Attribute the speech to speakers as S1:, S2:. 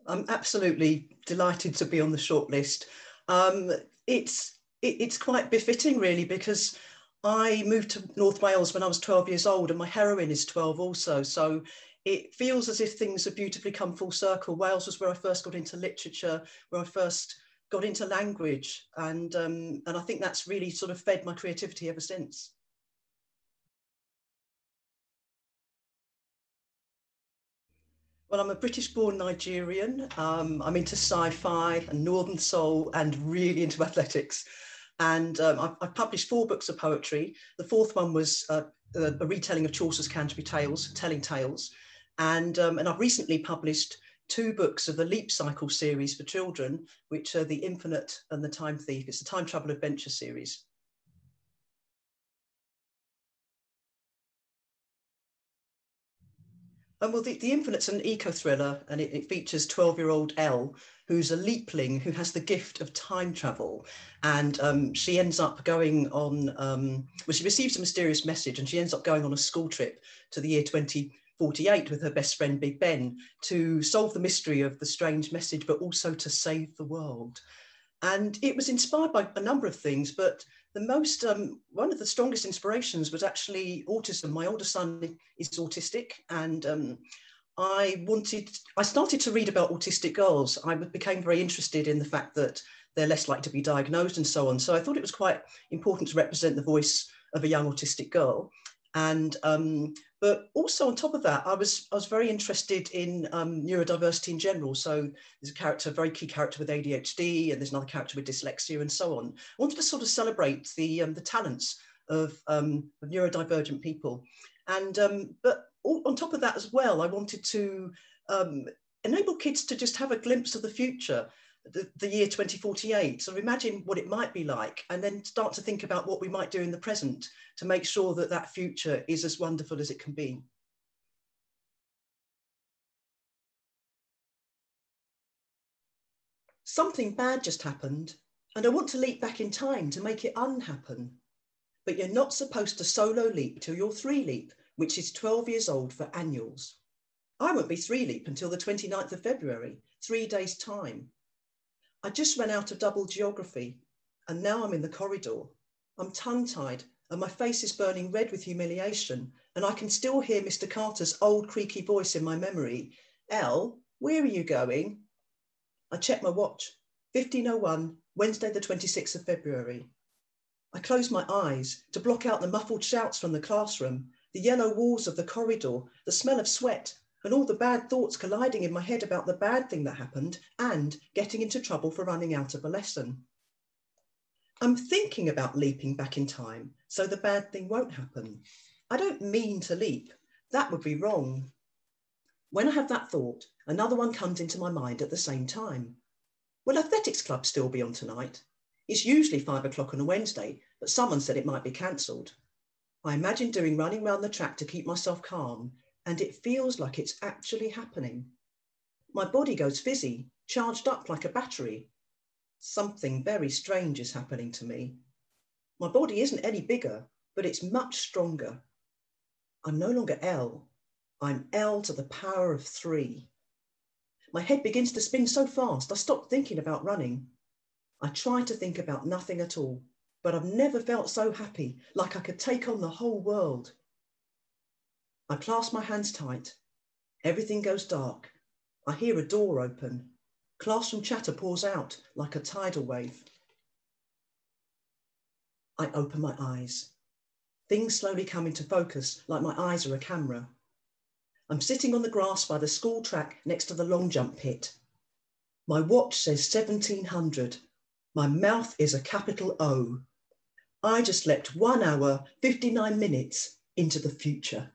S1: I'm absolutely delighted to be on the shortlist. It's quite befitting, really, because I moved to North Wales when I was 12 years old, and my heroine is 12 also. So it feels as if things have beautifully come full circle. Wales was where I first got into literature, where I first got into language, and I think that's really sort of fed my creativity ever since. Well, I'm a British-born Nigerian. I'm into sci-fi and Northern Soul and really into athletics. And I've published 4 books of poetry. The 4th one was a retelling of Chaucer's Canterbury Tales, Telling Tales. And I've recently published 2 books of the Leap Cycle series for children, which are The Infinite and The Time Thief. It's a time travel adventure series. Well, the Infinite's an eco-thriller, and it features 12-year-old Elle, who's a leapling who has the gift of time travel. And she ends up going on, well, she receives a mysterious message, and she ends up going on a school trip to the year 2048 with her best friend, Big Ben, to solve the mystery of the strange message, but also to save the world. And it was inspired by a number of things, but the most, one of the strongest inspirations was actually autism. My older son is autistic, and I started to read about autistic girls. I became very interested in the fact that they're less likely to be diagnosed and so on. So I thought it was quite important to represent the voice of a young autistic girl. And but also on top of that, I was very interested in neurodiversity in general. So there's a character, a very key character with ADHD, and there's another character with dyslexia, and so on. I wanted to sort of celebrate the talents of neurodivergent people, and but on top of that as well, I wanted to enable kids to just have a glimpse of the future. The year 2048. So imagine what it might be like, and then start to think about what we might do in the present to make sure that that future is as wonderful as it can be. Something bad just happened, and I want to leap back in time to make it unhappen. But you're not supposed to solo leap till you're 3 leap, which is 12 years old for annuals. I won't be 3 leap until the 29th of February, 3 days' time. I just ran out of double geography, and now I'm in the corridor. I'm tongue-tied, and my face is burning red with humiliation, and I can still hear Mr. Carter's old creaky voice in my memory. Elle, where are you going? I check my watch. 15:01, Wednesday the 26th of February. I close my eyes to block out the muffled shouts from the classroom, the yellow walls of the corridor, the smell of sweat, and all the bad thoughts colliding in my head about the bad thing that happened and getting into trouble for running out of a lesson. I'm thinking about leaping back in time so the bad thing won't happen. I don't mean to leap. That would be wrong. When I have that thought, another one comes into my mind at the same time. Will athletics club still be on tonight? It's usually 5 o'clock on a Wednesday, but someone said it might be cancelled. I imagine doing running round the track to keep myself calm, and it feels like it's actually happening. My body goes fizzy, charged up like a battery. Something very strange is happening to me. My body isn't any bigger, but it's much stronger. I'm no longer Elle. I'm Elle to the power of 3. My head begins to spin so fast, I stop thinking about running. I try to think about nothing at all, but I've never felt so happy, like I could take on the whole world. I clasp my hands tight. Everything goes dark. I hear a door open. Classroom chatter pours out like a tidal wave. I open my eyes. Things slowly come into focus like my eyes are a camera. I'm sitting on the grass by the school track next to the long jump pit. My watch says 1700. My mouth is a capital O. I just leapt 1 hour, 59 minutes into the future.